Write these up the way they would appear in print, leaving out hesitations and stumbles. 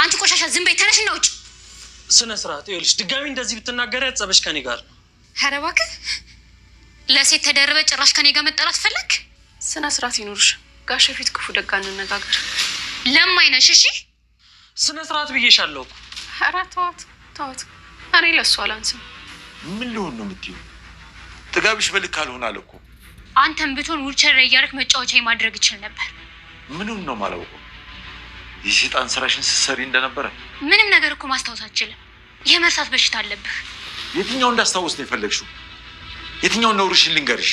አንቺ ቆሻሻ ዝም በይ ተነሽና ውጭ ስነ ስርዓት ይኸውልሽ ድጋሚ እንደዚህ ብትናገሪ ያጸበሽ ከኔ ጋር ነው ኧረ እባክህ ለሴት ተደረበ ጭራሽ ከኔ ጋር መጣላት ፈለክ ስነ ስርዓት ይኖርሽ ጋሽ ፊት ክፉ ደጋ እንነጋገር ለማይነሽ እሺ ስነ ስርዓት ብዬሻለሁ ኧረ ተዋት እኔ ለሱ አላንስም ምን ሊሆን ነው የምትይው ጥጋብሽ በልክ አልሆናል እኮ አንተም ብትሆን ዊልቸር ላይ እያደረክ መጫወቻ ማድረግ ይችል ነበር ምንም ነው ማላውቀው የሰይጣን ስራሽን ስትሰሪ እንደነበረ ምንም ነገር እኮ ማስታወስ አትችልም የመርሳት በሽታ አለብህ የትኛው እንዳስታውስ ነው የፈለግሽው የትኛው ነውርሽን ልንገርሽ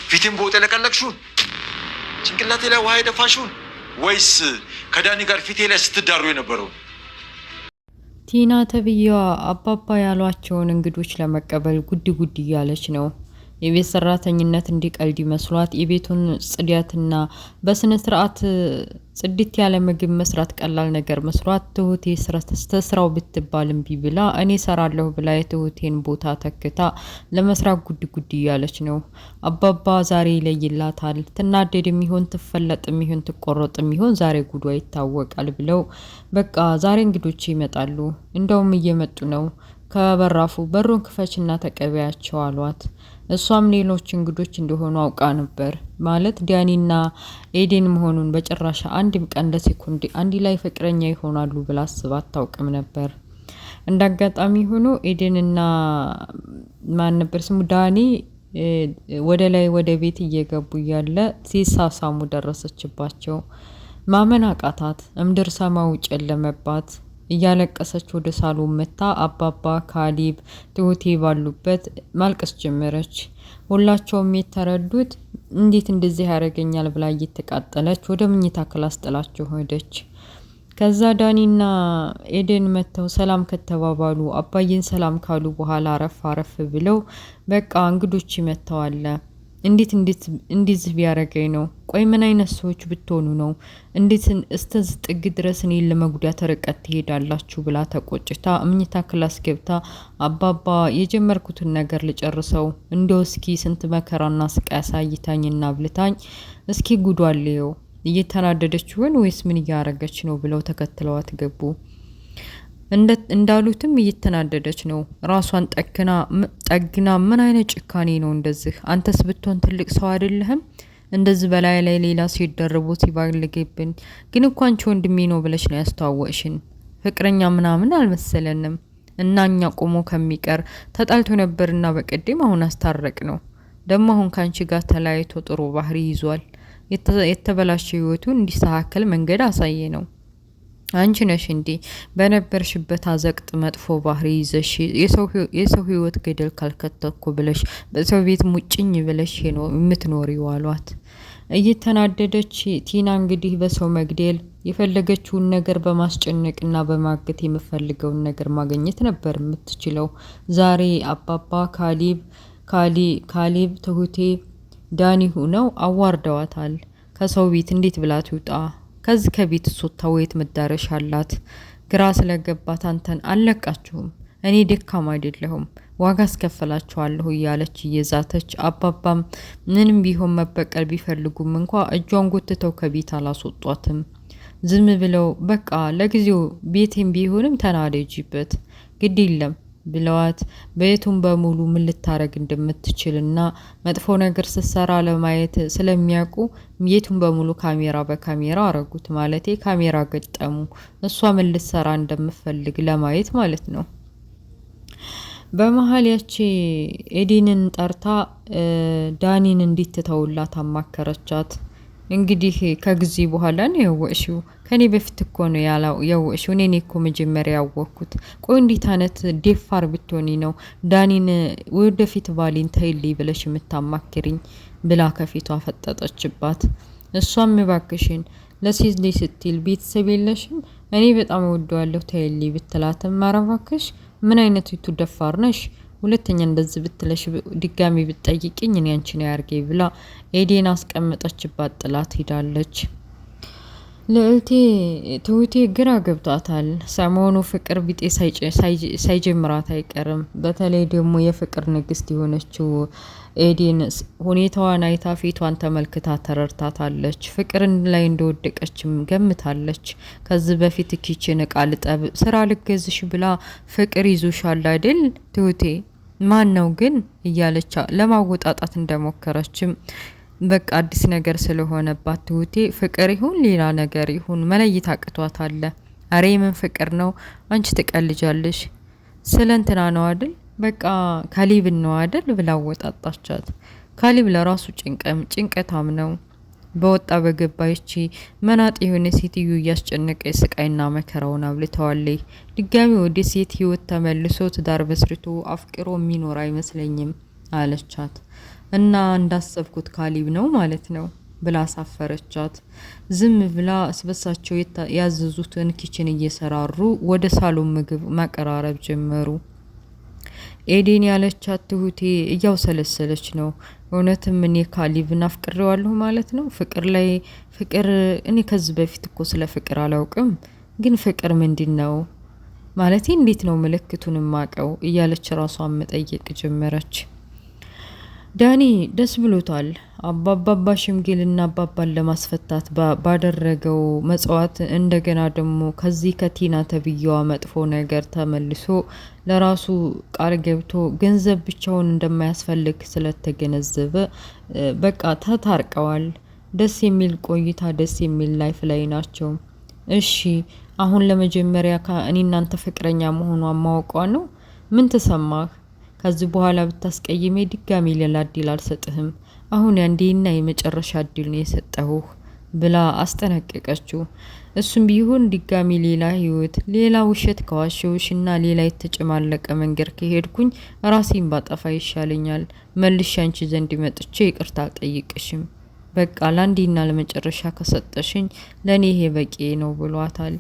ፊቴን በወጥ ለቀለቅሽውን ጭንቅላቴ ላይ ውሃ የደፋሽውን ወይስ ከዳኒ ጋር ፊቴ ላይ ስትዳሩ የነበረው ቲና ተብዬዋ አባባ ያሏቸውን እንግዶች ለመቀበል ጉድ እያለች ነው የቤት ሰራተኝነት እንዲቀልድ መስሏት የቤቱን ጽዳትና በስነ ስርዓት ጽድት ያለ ምግብ መስራት ቀላል ነገር መስሏት ትሁቴ ስራው ብትባልም ቢብላ እኔ ሰራለሁ ብላ የትሁቴን ቦታ ተክታ ለመስራት ጉድ እያለች ነው አባባ ዛሬ ይለይላታል ትናደድ የሚሆን ትፈለጥ የሚሆን ትቆረጥ የሚሆን ዛሬ ጉዷ ይታወቃል ብለው በቃ ዛሬ እንግዶች ይመጣሉ እንደውም እየመጡ ነው ከበራፉ በሩን ክፈችና ተቀበያቸው አሏት እሷም ሌሎች እንግዶች እንደሆኑ አውቃ ነበር ማለት ዳኒና ኤደን መሆኑን በጭራሽ አንድም ቀን ለሴኮንድ አንድ ላይ ፍቅረኛ ይሆናሉ ብላ አስባ አታውቅም ነበር እንዳጋጣሚ ሆኖ ኤደንና ማን ነበር ስሙ ዳኒ ወደ ላይ ወደ ቤት እየገቡ ያለ ሲሳሳሙ ደረሰችባቸው ማመን አቃታት እምድር ሰማው ጨለመባት እያለቀሰች ወደ ሳሎን መታ አባባ ካሊብ ትሁቴ ባሉበት ማልቀስ ጀመረች ሁላቸውም የተረዱት እንዴት እንደዚህ ያረጋኛል ብላ እየተቃጠለች ወደ መኝታ ክላስ ጥላቸው ሄደች ከዛ ዳኒና ኤደን መተው ሰላም ከተባባሉ አባዬን ሰላም ካሉ በኋላ አረፍ ብለው በቃ እንግዶች ይመጣዋል እንዴት ቢያረጋኝ ነው ቆይ ምን አይነት ሰዎች ብትሆኑ ነው እንዴት እስተዝ ጥግ ድረስ እኔን ለመጉዳት ርቀት ትሄዳላችሁ ብላ ተቆጭታ መኝታ ክላስ ገብታ አባባ የጀመርኩትን ነገር ልጨርሰው እንደው እስኪ ስንት መከራና ስቃይ አሳይታኝና ብልታኝ እስኪ ጉዷልየው እየተናደደች ሆነ ወይስ ምን ያረጋች ነው ብለው ተከትለዋት ገቡ እንዳሉትም እየተናደደች ነው ራሷን ጠግና ምን አይነት ጭካኔ ነው እንደዚህ አንተስ ብትሆን ትልቅ ሰው አይደለህም እንደዚህ በላይ ላይ ሌላ ሲደርቦ ሲባልግብን ግን እኮ አንቺ ወንድሜ ነው ብለሽ ነው ያስተዋወቅሽን ፍቅረኛ ምናምን አልመሰለንም እናኛ ቆሞ ከሚቀር ተጣልቶ ነበርና በቀደም አሁን አስታረቅ ነው ደሞ አሁን ካንቺ ጋር ተላይቶ ጥሩ ባህሪ ይዟል የተበላሸ ህይወቱን እንዲስተካከል መንገድ አሳየ ነው አንቺ ነሽ እንዴ በነበርሽበት አዘቅጥ መጥፎ ባህሪ ይዘሽ የሰው ህይወት ገደል ካልከተኩ ብለሽ በሰው ቤት ሙጭኝ ብለሽ ነው የምትኖሪው አሏት እየተናደደች ቲና እንግዲህ በሰው መግደል የፈለገችውን ነገር በማስጨነቅና በማገት የምፈልገውን ነገር ማግኘት ነበር የምትችለው ዛሬ አባባ ካሊብ ትሁቴ ዳኒ ሆነው አዋርደዋታል ከሰው ቤት እንዴት ብላ ትውጣ ከዚህ ከቤት ሶታ ወይት መዳረሻ አላት ግራ ስለገባት አንተን አለቃችሁም እኔ ደካማ አይደለሁም ዋጋ አስከፈላችኋለሁ እያለች እየዛተች አባባም ምንም ቢሆን መበቀል ቢፈልጉም እንኳን እጇን ጎትተው ከቤት አላስወጧትም ዝም ብለው በቃ ለጊዜው ቤቴም ቢሆንም ተናደጂበት ግድ የለም ብለዋት በየቱም በሙሉ ምን ልታረግ እንደምትችልና መጥፎ ነገር ስትሰራ ለማየት ስለሚያውቁ የቱም በሙሉ በካሜራ አረጉት ማለቴ ካሜራ ገጠሙ እሷ ምን ልትሰራ እንደምትፈልግ ለማየት ማለት ነው በመሃል ያቺ ኤዲንን ጠርታ ዳኒን እንድትተውላት አማከረቻት እንግዲህ ከጊዜ በኋላ ነው ያወቅሽው ከኔ በፊት እኮ ነው ያወቅሽው እኔ እኮ መጀመሪያ ያወቅኩት ቆይ እንዴት አይነት ዴፋር ብትሆኒ ነው ዳኒን ወደፊት ባሊን ተይልይ ብለሽ የምታማክሪኝ ብላ ከፊቷ ፈጠጠችባት እሷም እባክሽን ለሴት ልጅ ስትል ቤተሰብ የለሽም እኔ በጣም ወደዋለሁ ተይልይ ብትላትም ማረባክሽ ምን አይነቱ ደፋር ነሽ ሁለተኛ እንደዚህ ብትለሽ ድጋሚ ብትጠይቂኝ እኔ አንቺ ነው ያርገኝ ብላ ኤዴን አስቀመጠችባት ጥላት ሄዳለች ልዕልቴ ትሁቴ ግራ ገብቷታል። ሰሞኑ ፍቅር ቢጤ ሳይጀምራት አይቀርም። በተለይ ደግሞ የፍቅር ንግስት የሆነችው ኤዴን ሁኔታዋን አይታ ፊቷን ተመልክታ ተረድታታለች። ፍቅርን ላይ እንደወደቀችም ገምታለች። ከዚህ በፊት ኪችን እቃ ልጠብ ስራ ልገዝሽ ብላ ፍቅር ይዞሻል አይደል ትሁቴ ማን ነው ግን እያለች ለማወጣጣት እንደሞከረችም በቃ አዲስ ነገር ስለሆነባት ትሁቴ ፍቅር ይሁን ሌላ ነገር ይሁን መለየት አቅቷታል። አሬ ምን ፍቅር ነው አንቺ ትቀልጃለሽ? ስለ እንትና ነው አይደል? በቃ ካሊብ ነው አይደል ብላ ወጣጣቻት። ካሊብ ለራሱ ጭንቀታም ነው። በወጣ በገባይቺ መናጥ የሆነ ሴትዮ እያስጨነቀ ስቃይና መከራውን አብልተዋለይ። ድጋሚ ወደ ሴት ህይወት ተመልሶ ትዳር በስርቶ አፍቅሮ የሚኖር አይመስለኝም አለቻት። እና እንዳሰብኩት ካሊብ ነው ማለት ነው ብላ አሳፈረቻት። ዝም ብላ ስበሳቸው ያዘዙትን ኪችን እየሰራሩ ወደ ሳሎን ምግብ ማቀራረብ ጀመሩ። ኤዴን ያለቻት ትሁቴ እያውሰለሰለች ነው። እውነትም እኔ ካሊብን አፍቅሬዋለሁ ማለት ነው? ፍቅር እኔ ከዚህ በፊት እኮ ስለ ፍቅር አላውቅም፣ ግን ፍቅር ምንድን ነው ማለት እንዴት ነው ምልክቱን ማቀው እያለች ራሷን መጠየቅ ጀመረች። ዳኒ ደስ ብሎታል። አባባ ሽምግልና አባባን ለማስፈታት ባደረገው መጽዋት እንደገና ደግሞ ከዚህ ከቲና ተብዬዋ መጥፎ ነገር ተመልሶ ለራሱ ቃል ገብቶ ገንዘብ ብቻውን እንደማያስፈልግ ስለተገነዘበ በቃ ተታርቀዋል። ደስ የሚል ቆይታ፣ ደስ የሚል ላይፍ ላይ ናቸው። እሺ አሁን ለመጀመሪያ እኔ እናንተ ፍቅረኛ መሆኗን ማወቋ ነው። ምን ተሰማህ? ከዚህ በኋላ ብታስቀይሜ ድጋሚ ሌላ እድል አልሰጥህም። አሁን ያንዴና የመጨረሻ እድል ነው የሰጠሁህ ብላ አስጠነቀቀችው። እሱም ቢሆን ድጋሚ ሌላ ህይወት፣ ሌላ ውሸት ከዋሸውሽና ሌላ የተጨማለቀ መንገድ ከሄድኩኝ ራሴን ባጠፋ ይሻለኛል። መልሼ አንቺ ዘንድ መጥቼ ይቅርታ አልጠይቅሽም። በቃ ለአንዴና ለመጨረሻ ከሰጠሽኝ ለኔ ይሄ በቂ ነው ብሏታል።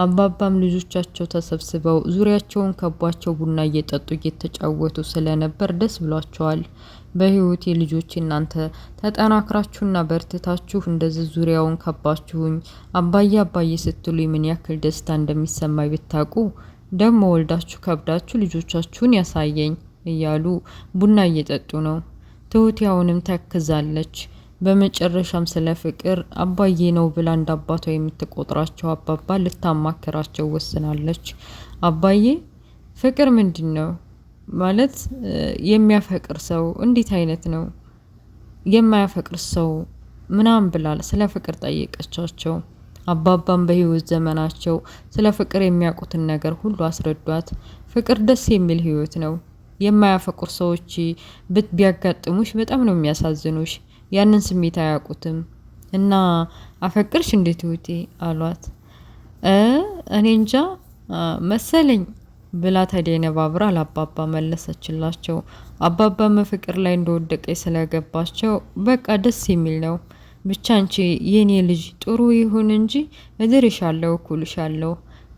አባባም ልጆቻቸው ተሰብስበው ዙሪያቸውን ከቧቸው ቡና እየጠጡ እየተጫወቱ ስለነበር ደስ ብሏቸዋል። በህይወቴ ልጆች እናንተ ተጠናክራችሁና በርትታችሁ እንደዚህ ዙሪያውን ከባችሁኝ አባዬ ስትሉኝ ምን ያክል ደስታ እንደሚሰማኝ ብታውቁ፣ ደግሞ ወልዳችሁ ከብዳችሁ ልጆቻችሁን ያሳየኝ እያሉ ቡና እየጠጡ ነው። ትሁቴ አሁንም ተክዛለች። በመጨረሻም ስለ ፍቅር አባዬ ነው ብላ እንዳባቷ የምትቆጥራቸው አባባ ልታማከራቸው ወስናለች። አባዬ ፍቅር ምንድን ነው ማለት? የሚያፈቅር ሰው እንዴት አይነት ነው? የማያፈቅር ሰው ምናምን ብላል ስለ ፍቅር ጠየቀቻቸው። አባባም በህይወት ዘመናቸው ስለ ፍቅር የሚያውቁትን ነገር ሁሉ አስረዷት። ፍቅር ደስ የሚል ህይወት ነው። የማያፈቅሩ ሰዎች ቢያጋጥሙሽ በጣም ነው የሚያሳዝኑሽ። ያንን ስሜት አያውቁትም። እና አፈቅርሽ እንዴት ትሁቴ አሏት። እኔ እንጃ መሰለኝ ብላ ተደነባብራ ለአባባ መለሰችላቸው። አባባ ፍቅር ላይ እንደወደቀች ስለገባቸው በቃ ደስ የሚል ነው ብቻ አንቺ የኔ ልጅ ጥሩ ይሁን እንጂ እድርሻለሁ፣ እኩልሻለሁ፣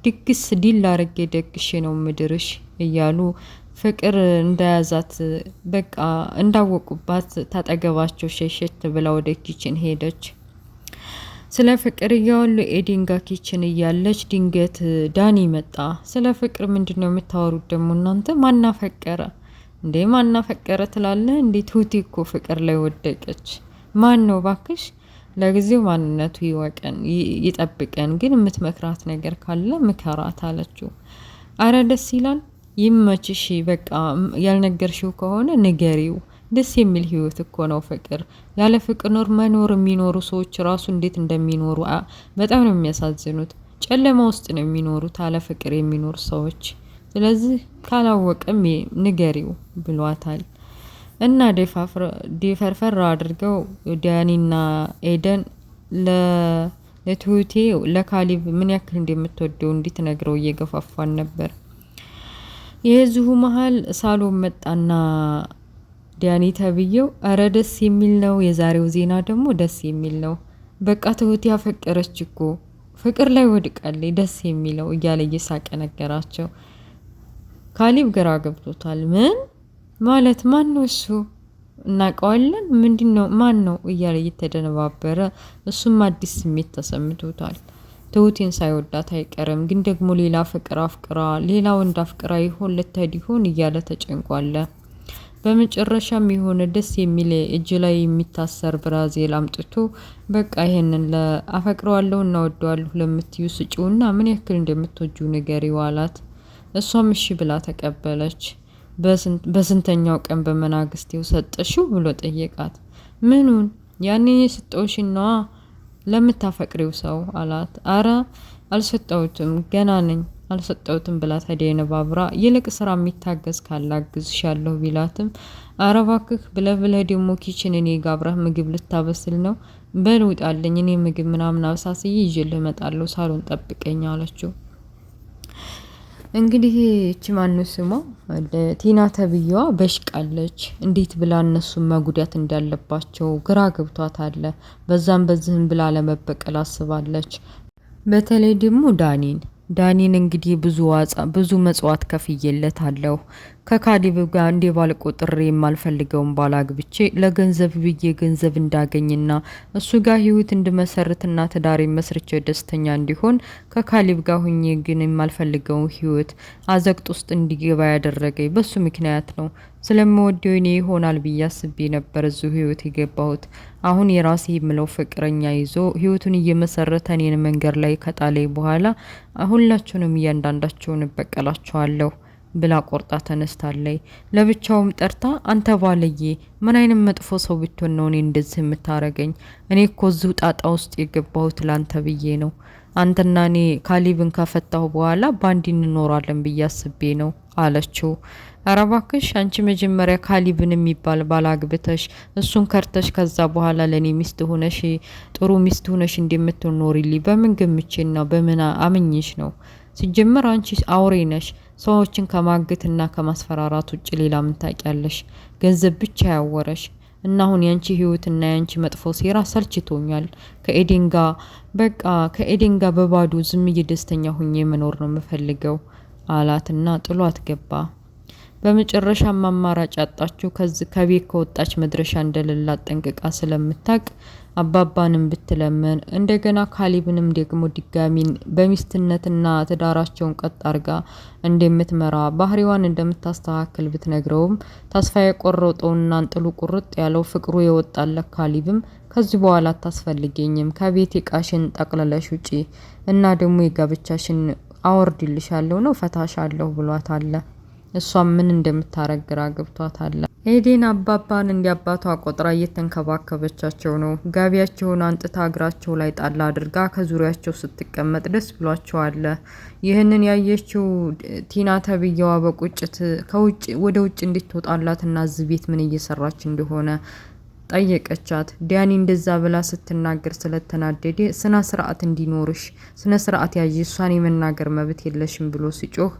ድግስ ዲል አርጌ ደግሼ ነው ምድርሽ እያሉ ፍቅር እንደያዛት በቃ እንዳወቁባት ታጠገባቸው ሸሸት ብላ ወደ ኪችን ሄደች። ስለ ፍቅር እያወሉ ኤዲን ጋ ኪችን እያለች ድንገት ዳኒ መጣ። ስለ ፍቅር ምንድነው የምታወሩት ደግሞ እናንተ? ማናፈቀረ እንዴ? ማናፈቀረ ትላለ እንዴ? ትሁቴ እኮ ፍቅር ላይ ወደቀች። ማን ነው ባክሽ? ለጊዜው ማንነቱ ይጠብቀን፣ ግን የምትመክራት ነገር ካለ ምከራት አለችው። አረ ደስ ይላል፣ ይመችሽ፣ በቃ ያልነገርሽው ከሆነ ንገሪው። ደስ የሚል ህይወት እኮ ነው ፍቅር። ያለ ፍቅር መኖር የሚኖሩ ሰዎች ራሱ እንዴት እንደሚኖሩ በጣም ነው የሚያሳዝኑት። ጨለማ ውስጥ ነው የሚኖሩት አለ ፍቅር የሚኖሩ ሰዎች። ስለዚህ ካላወቀም ንገሪው ብሏታል። እና ዴፈርፈር አድርገው ዳኒና ኤደን ለትሁቴ ለካሊብ ምን ያክል እንደምትወደው እንድትነግረው እየገፋፋን ነበር። የዚሁ መሀል ሳሎን መጣና ዳኒ ተብዬው አረ ደስ የሚል ነው የዛሬው ዜና ደግሞ ደስ የሚል ነው። በቃ ትሁቴ ያፈቀረች እኮ ፍቅር ላይ ወድቃለች፣ ደስ የሚለው እያለ እየሳቀ ነገራቸው። ካሊብ ግራ ገብቶታል። ምን ማለት ማን ነው እሱ? እናውቀዋለን ምንድነው ማን ነው እያለ እየተደነባበረ እሱም አዲስ ስሜት ተሰምቶታል። ትሁቴን ሳይወዳት አይቀርም፣ ግን ደግሞ ሌላ ፍቅር አፍቅራ ሌላ ወንድ አፍቅራ ይሆን ልትሄድ ይሆን እያለ ተጨንቋለ። በመጨረሻም የሆነ ደስ የሚል እጅ ላይ የሚታሰር ብራዜል አምጥቶ በቃ ይሄንን ለአፈቅረዋለሁ እና ወደዋለሁ ለምትዩ ስጪውና ምን ያክል እንደምትወጁ ንገሪው አላት። እሷም እሺ ብላ ተቀበለች። በስንተኛው ቀን በመናግስቴው ሰጠሽው ብሎ ጠየቃት። ምኑን? ያኔ ስጠውሽና ለምታፈቅሪው ሰው አላት። አረ አልሰጠውትም ገና ነኝ አልሰጠውትም ብላ ተደነባብራ ይልቅ ስራ የሚታገዝ ካላግዝሻለሁ ቢላትም አረ እባክህ ብለህ ደግሞ ኪችን እኔ ጋብረህ ምግብ ልታበስል ነው? በል ውጣልኝ፣ እኔ ምግብ ምናምን አብሳስዬ ይዤልህ እመጣለሁ፣ ሳሎን ጠብቀኝ አለችው። እንግዲህ እቺ ማነው ስሟ ቲና ተብዬዋ በሽቃለች። እንዴት ብላ እነሱን መጉዳት እንዳለባቸው ግራ ገብቷታል። በዛም በዚህም ብላ ለመበቀል አስባለች። በተለይ ደግሞ ዳኒን እንግዲህ ብዙ መጽዋት ከፍዬለታለሁ። ከካሊብ ጋር እንደ ባልቆጥሬ የማልፈልገውን ባላግብቼ ለገንዘብ ብዬ ገንዘብ እንዳገኝና እሱ ጋር ህይወት እንድመሰርትና ትዳሬ መስርቼ ደስተኛ እንዲሆን ከካሊብ ጋር ሁኜ ግን የማልፈልገውን ህይወት አዘቅት ውስጥ እንዲገባ ያደረገኝ በሱ ምክንያት ነው። ስለምወደው እኔ ይሆናል ብዬ አስቤ ነበር እዚሁ ህይወት የገባሁት። አሁን የራሴ የምለው ፍቅረኛ ይዞ ህይወቱን እየመሰረተ እኔን መንገድ ላይ ከጣለኝ በኋላ ሁላችሁንም እያንዳንዳቸውን እበቀላቸዋለሁ ብላ ቆርጣ ተነስታለች። ለብቻውም ጠርታ አንተ ባለዬ ምን አይነት መጥፎ ሰው ብትሆን ነው እኔ እንደዚህ የምታረገኝ? እኔ እኮ እዚሁ ጣጣ ውስጥ የገባሁት ላንተ ብዬ ነው። አንተና እኔ ካሊብን ከፈታሁ በኋላ ባንዲ እንኖራለን ብዬ አስቤ ነው አለችው። ኧረ እባክሽ አንቺ መጀመሪያ ካሊብን የሚባል ባላግብተሽ እሱን ከርተሽ ከዛ በኋላ ለኔ ሚስት ሆነሽ ጥሩ ሚስት ሆነሽ እንደምትኖሪልኝ በምን ገምቼና በምን አምኜሽ ነው? ሲጀመር አንቺ አውሬ ነሽ። ሰዎችን ከማግትና ከማስፈራራት ውጭ ሌላ ምን ታውቂያለሽ? ገንዘብ ብቻ ያወረሽ እና አሁን ያንቺ ህይወትና ያንቺ መጥፎ ሴራ ሰልችቶኛል። ከኤዴን ጋር በባዶ ዝም ደስተኛ ሆኜ መኖር ነው የምፈልገው አላትና ጥሏት ገባ። በመጨረሻም አማራጭ አጣችው። ከቤት ከወጣች መድረሻ እንደሌላት ጠንቅቃ ስለምታቅ አባባንም ብትለምን እንደገና ካሊብንም ደግሞ ድጋሚን በሚስትነትና ትዳራቸውን ቀጥ አርጋ እንደምትመራ ባህሪዋን እንደምታስተካክል ብትነግረውም ተስፋ የቆረጠውና አንጥሉ ቁርጥ ያለው ፍቅሩ የወጣለት ካሊብም ከዚህ በኋላ አታስፈልገኝም፣ ከቤት ቃሽን ጠቅለለሽ ውጪ እና ደግሞ የጋብቻሽን አወርድልሻለሁ ነው ፈታሻለሁ ብሏታል። እሷም ምን እንደምታረግ ግራ ገብቷታል። ኤዴን አባባን እንዲያባቷ ቆጥራ እየተንከባከበቻቸው ነው። ጋቢያቸውን አንጥታ እግራቸው ላይ ጣላ አድርጋ ከዙሪያቸው ስትቀመጥ ደስ ብሏቸዋል። ይህንን ያየችው ቲና ተብዬዋ በቁጭት ወደ ውጭ እንድትወጣላትና እዚህ ቤት ምን እየሰራች እንደሆነ ጠየቀቻት። ዳኒ እንደዛ ብላ ስትናገር ስለተናደደ ስነ ስርዓት እንዲኖርሽ ስነ ስርዓት ያዥ፣ እሷን የመናገር መብት የለሽም ብሎ ሲጮህ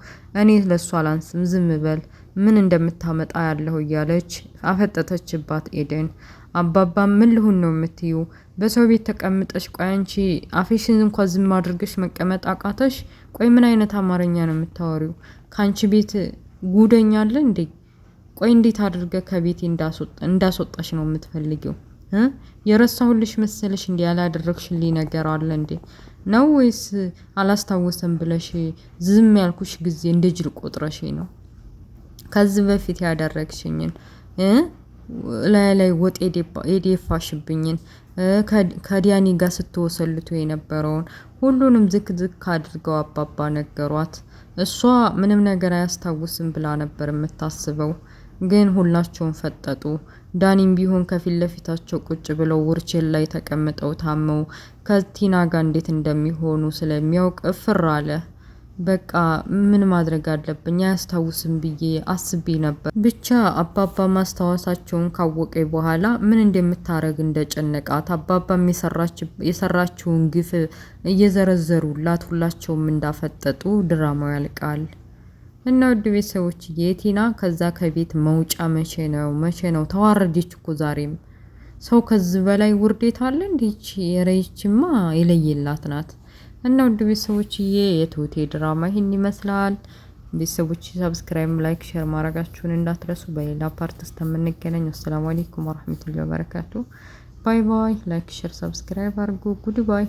እኔ ለሷ አላንስም ዝም በል ምን እንደምታመጣ ያለው እያለች አፈጠተችባት ኤደን። አባባ ምን ልሁን ነው የምትዩ? በሰው ቤት ተቀምጠሽ ቆይ አንቺ አፍሽን እንኳን ዝም አድርገሽ መቀመጥ አቃተሽ? ቆይ ምን አይነት አማርኛ ነው የምታወሪው? ካንቺ ቤት ጉደኛ አለ እንዴ? ቆይ እንዴት አድርገ ከቤት እንዳስወጣሽ ነው የምትፈልጊው? የረሳሁልሽ መሰለሽ እንዴ? ያላደረግሽልኝ ነገር አለ እንዴ ነው ወይስ አላስታወሰም ብለሽ ዝም ያልኩሽ ጊዜ እንደ ጅል ቆጥረሽ ነው? ከዚህ በፊት ያደረግሽኝን ላይ ወጥ የደፋሽብኝን ከዲያኒ ጋር ስትወሰልቱ የነበረውን ሁሉንም ዝክ አድርገው አባባ ነገሯት። እሷ ምንም ነገር አያስታውስም ብላ ነበር የምታስበው። ግን ሁላቸውም ፈጠጡ። ዳኒም ቢሆን ከፊት ለፊታቸው ቁጭ ብለው ውርቼል ላይ ተቀምጠው ታመው ከቲና ጋር እንዴት እንደሚሆኑ ስለሚያውቅ እፍር አለ። በቃ ምን ማድረግ አለብኝ አያስታውስም ብዬ አስቤ ነበር። ብቻ አባባ ማስታወሳቸውን ካወቀ በኋላ ምን እንደምታረግ እንደጨነቃት አባባም የሰራችውን ግፍ እየዘረዘሩላት ሁላቸውም እንዳፈጠጡ ድራማው ያልቃል። እና ውድ ቤተሰቦች የቲና ከዛ ከቤት መውጫ መቼ ነው? ተዋረደች እኮ ዛሬም። ሰው ከዚህ በላይ ውርዴት አለ እንዴች? የረይችማ የለየላት ናት። እና ውድ ቤተሰቦች የትሁቴ ድራማ ይህን ይመስላል። ቤተሰቦች ሰብስክራይብ፣ ላይክ፣ ሼር ማድረጋችሁን እንዳትረሱ። በሌላ ፓርት እስከምንገናኝ አሰላሙ አለይኩም ወራህመቱላሂ ወበረካቱ። ባይ ባይ። ላይክ፣ ሼር፣ ሰብስክራይብ አድርጉ። ጉድ ባይ